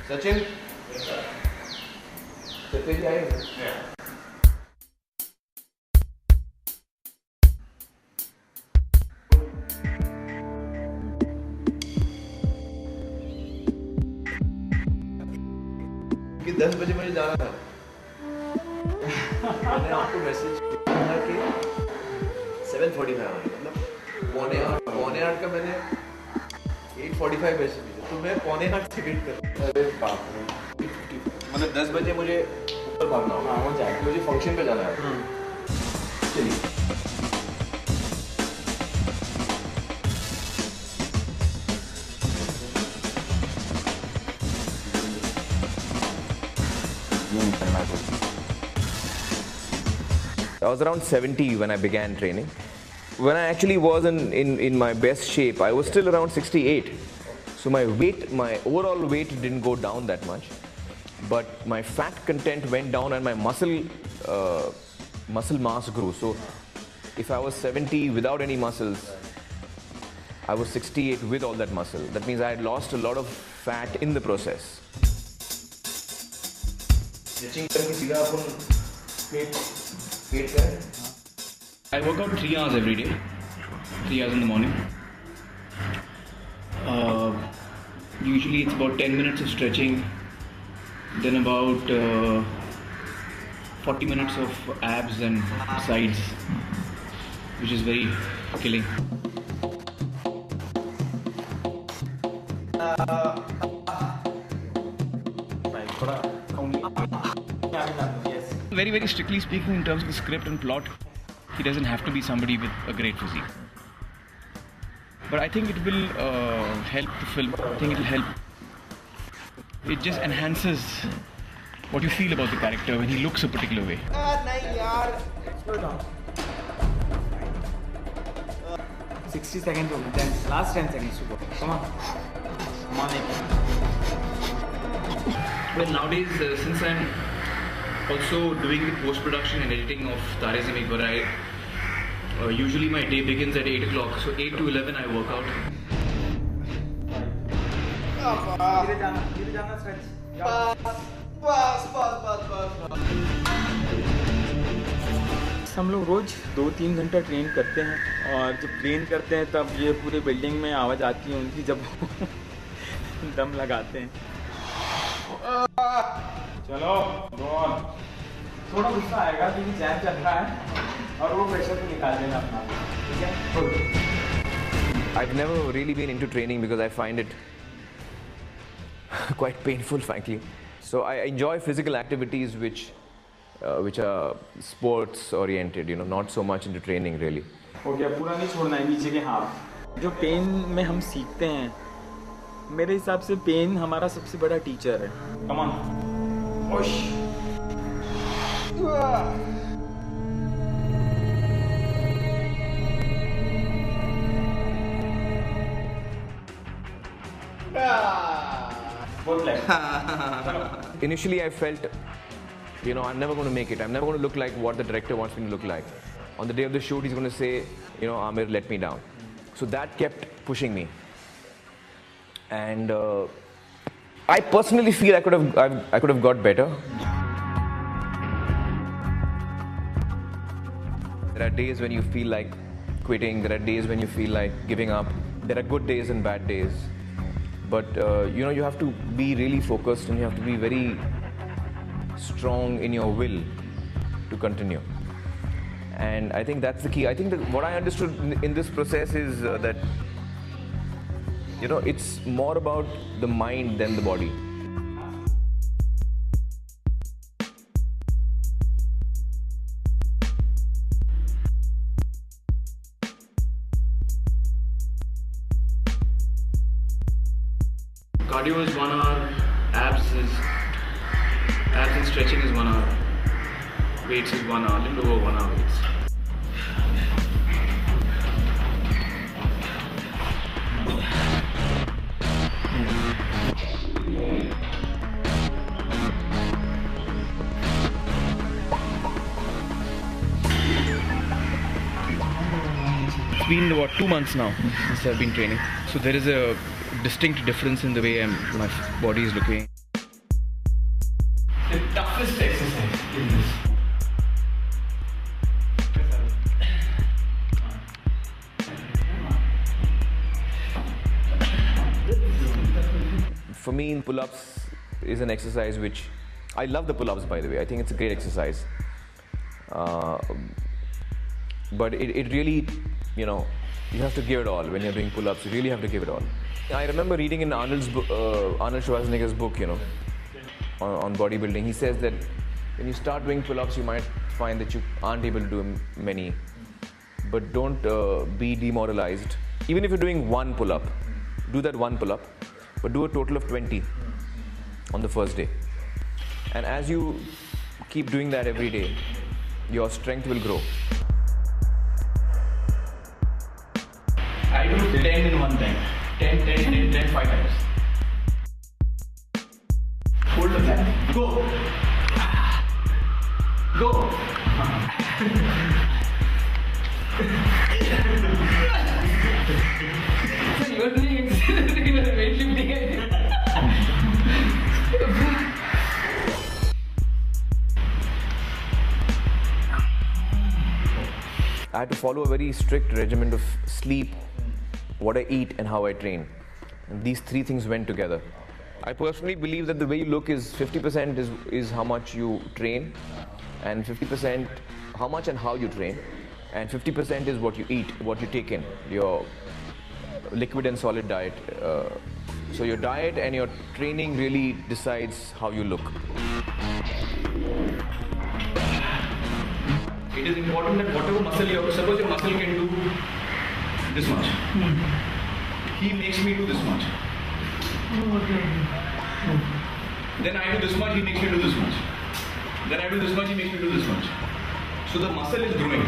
Sachin? Sachin आए? कि 10 बजे मुझे जाना था। मैंने आपको मैसेज किया कि 7:45 मतलब पौने आठ का मैंने 8:45 मैसेज भेजा, तो मैं पौने 8 से वेट कर रहा हूँ। अरे बाप रे, मतलब 10 बजे मुझे ऊपर भागना होगा। हाँ, हो जाए, मुझे फंक्शन पे जाना है। चलिए। I was around 70 when I began training. When I actually was in my best shape, I was still around 68. So my overall weight didn't go down that much. But my fat content went down and my muscle mass grew. So if I was 70 without any muscles, I was 68 with all that muscle. That means I had lost a lot of fat in the process. I work out 3 hours every day, 3 hours in the morning. Usually it's about 10 minutes of stretching, then about 40 minutes of abs and sides, which is very killing. Very, very strictly speaking, in terms of the script and plot, he doesn't have to be somebody with a great physique. But I think it will help the film. I think it will help. It just enhances what you feel about the character when he looks a particular way. Slow down. 60 seconds over. Then last 10 seconds to go. Come on. Come on. Well, nowadays, since I'm also doing the post-production and editing of Tare Zameen Par, usually my day begins at 8 o'clock. So 8 to 11 I work out. हम लोग रोज 2-3 घंटा train करते हैं और जब train करते हैं तब ये पूरे बिल्डिंग में आवाज़ आती है उनकी जब दम लगाते हैं। चलो थोड़ा गुस्सा आएगा क्योंकि जैम चल रहा है और वो प्रेशर को निकाल देना अपना, ठीक है? I've never really been into training because I find it quite painful, frankly. So I enjoy physical activities which are sports oriented, not so much into training really. हो गया, पूरा नहीं छोड़ना है नीचे के हाथ। जो पेन में हम सीखते हैं, मेरे हिसाब से पेन हमारा सबसे बड़ा टीचर है। Come on, push. Initially I felt, I'm never going to make it. I'm never going to look like what the director wants me to look like. On the day of the shoot, he's going to say, Aamir, let me down. So that kept pushing me. And I personally feel I could have got better. There are days when you feel like quitting. There are days when you feel like giving up. There are good days and bad days. But you have to be really focused and you have to be very strong in your will to continue. And I think that's the key. I think that what I understood in this process is that it's more about the mind than the body. Cardio is 1 hour, abs and stretching is 1 hour, weights is 1 hour, little over 1 hour weights. It's been about 2 months now since I've been training, so there is a distinct difference in the way my body is looking. For me, pull-ups is an exercise which I love the pull-ups, by the way. I think it's a great exercise. But it really, you know, you have to give it all when you're doing pull-ups. You really have to give it all. I remember reading in Arnold Schwarzenegger's book, you know, on bodybuilding. He says that when you start doing pull-ups, you might find that you aren't able to do many. But don't be demoralized. Even if you're doing one pull-up, do that one pull-up, but do a total of 20 on the first day. And as you keep doing that every day, your strength will grow. I do 10 in one time. 10, 5 times. Hold the plank. Go. Go. So you are doing weightlifting. I had to follow a very strict regimen of sleep, what I eat, and how I train. And these three things went together. I personally believe that the way you look is 50% is how much you train, and 50% how much and how you train, and 50% is what you eat, what you take in, your liquid and solid diet. So your diet and your training really decides how you look. It is important that whatever muscle you have, suppose your muscle can do this much. He makes me do this much. Then I do this much, he makes me do this much. Then I do this much, he makes me do this much. So the muscle is growing.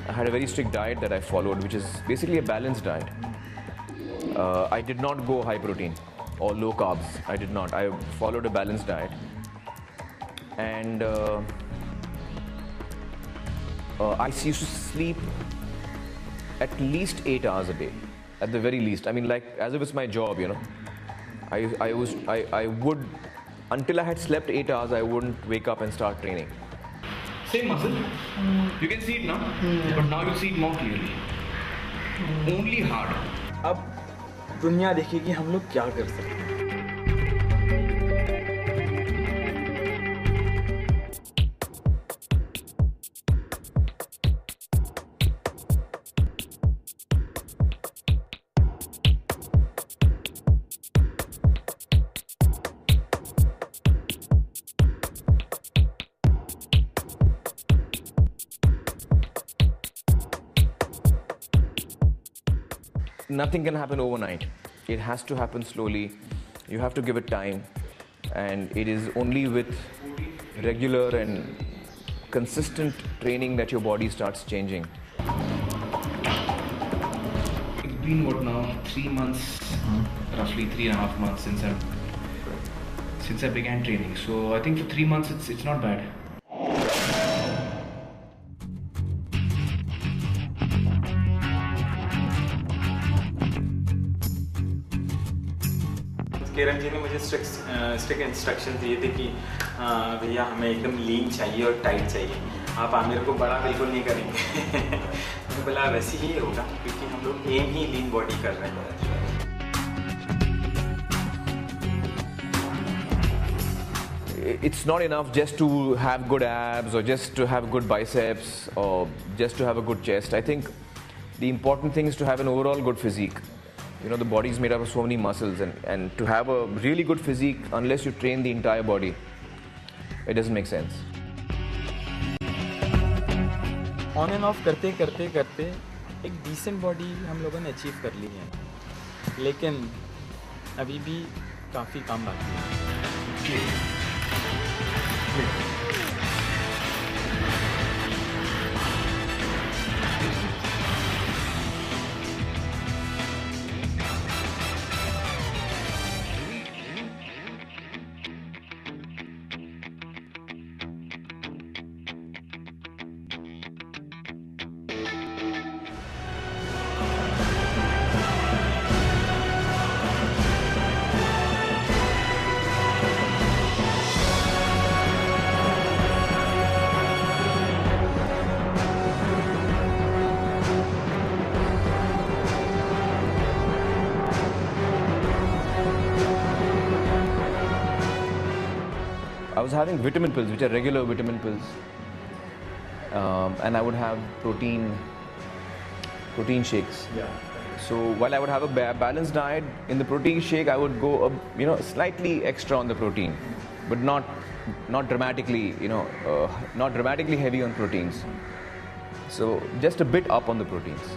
I had a very strict diet that I followed, which is basically a balanced diet. I did not go high protein or low carbs. I did not. I followed a balanced diet. And I used to sleep at least 8 hours a day, at the very least. I mean, like, as if it's my job, you know. I would, until I had slept 8 hours, I wouldn't wake up and start training. Same muscle. You can see it now, but now you see it more clearly. Only hard. अब दुनिया देखेगी हम लोग क्या कर सकते हैं. Nothing can happen overnight. It has to happen slowly. You have to give it time. And it is only with regular and consistent training that your body starts changing. It's been what now? 3 months, roughly 3.5 months since I began training. So I think for 3 months it's not bad. Kiran ji ने मुझे strict instruction दिए थे कि भैया हमें एकदम लीन चाहिए और टाइट चाहिए. आप आमिर को बड़ा बिल्कुल नहीं करेंगे. मैंने बोला वैसे ही होगा क्योंकि हम लोग एम ही लीन बॉडी कर रहे हैं. It's not enough just to have good abs or just to have good biceps or just to have a good chest. I think the important thing is to have an overall good physique. You know, the body is made up of so many muscles, and to have a really good physique, unless you train the entire body, it doesn't make sense. On end of करते करते करते एक decent body हम लोगों ने achieve कर ली है, लेकिन अभी भी काफ़ी काम बाकी है. was having vitamin pills, which are regular vitamin pills, and I would have protein shakes. Yeah. So while I would have a balanced diet, in the protein shake I would go slightly extra on the protein, but not dramatically, not dramatically heavy on proteins. So just a bit up on the proteins.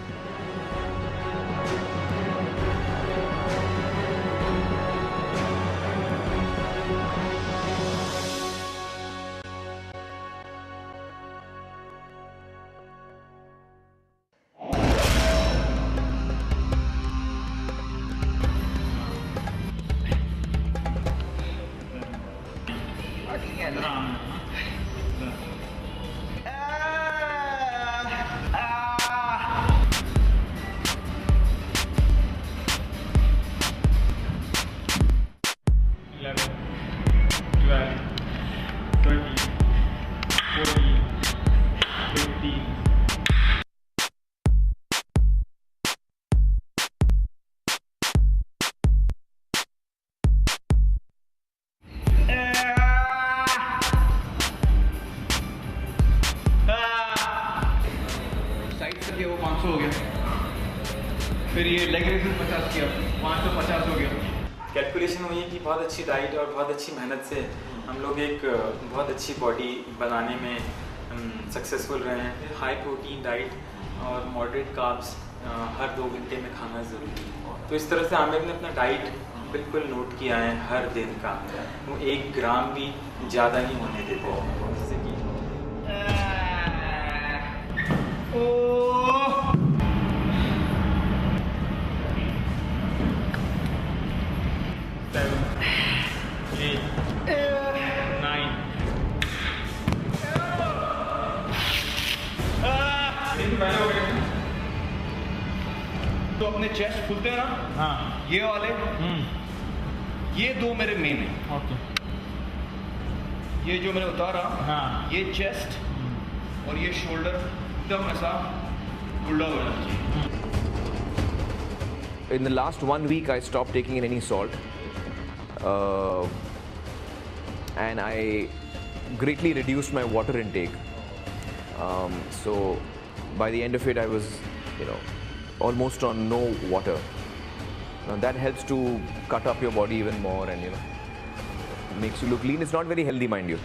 वो 500 हो गया, फिर ये leg raise 50 किया, 550 हो गया। Calculation हुई है कि बहुत अच्छी डाइट और बहुत अच्छी मेहनत से हम लोग एक बहुत अच्छी बॉडी बनाने में सक्सेसफुल रहे हैं। हाई प्रोटीन डाइट और मॉडरेट कार्ब्स हर 2 घंटे में खाना ज़रूरी है। तो इस तरह से आमिर ने अपना डाइट बिल्कुल नोट किया है हर दिन का, वो 1 ग्राम भी ज़्यादा नहीं होने देते, जैसे कि तो अपने चेस्ट खुलते हैं ना, हाँ ये वाले, ये 2 मेरे मेन है। ओके, ये जो मैंने उतारा, हाँ ये चेस्ट और ये शोल्डर एकदम ऐसा उल्टा हो जाना चाहिए। In the last 1 week, I stopped taking in any salt, and I greatly reduced my water intake. So by the end of it, I was, almost on no water. Now that helps to cut up your body even more, and makes you look lean. It's not very healthy, mind you.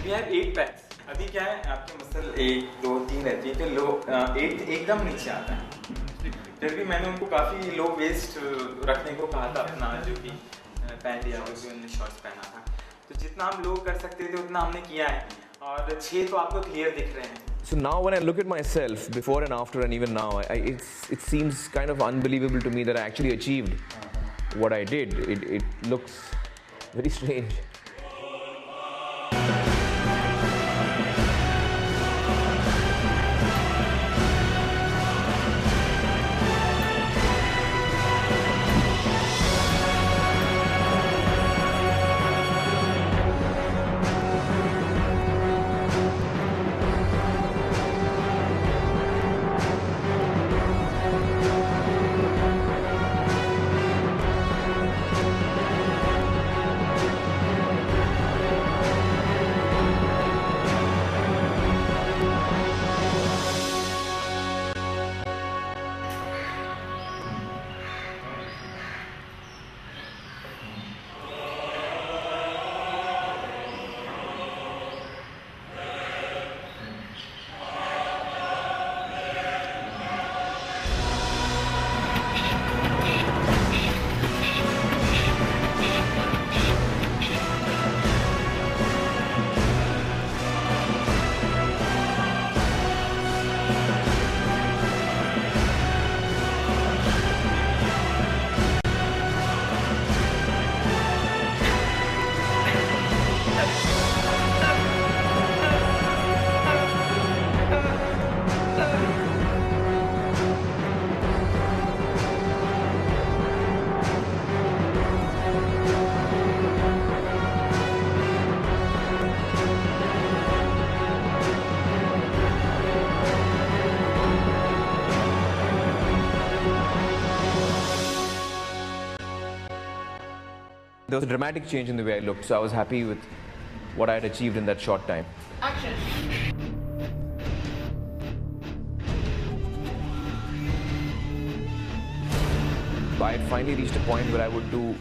We have 8 packs. अभी क्या है, आपके muscle 1, 2, 3 रहती है, तो लो 8 एकदम नीचे आता है। फिर भी मैंने उनको काफ़ी लो वेस्ट रखने को कहा था अपना, जो कि पैंट या जो भी उन्होंने शॉर्ट्स पहना था। तो जितना हम लोग कर सकते थे उतना हमने किया है, और 6 तो आपको क्लियर दिख रहे हैं। So now when I look at myself before and after, and even now, it seems kind of unbelievable to me that I actually achieved what I did. It looks very strange. There was a dramatic change in the way I looked, so I was happy with what I had achieved in that short time. Action. I had finally reached a point where I would do,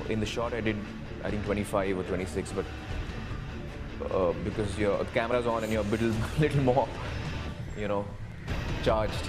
in the shot I did, I think 25 or 26, but because your camera's on and you're a little more, charged.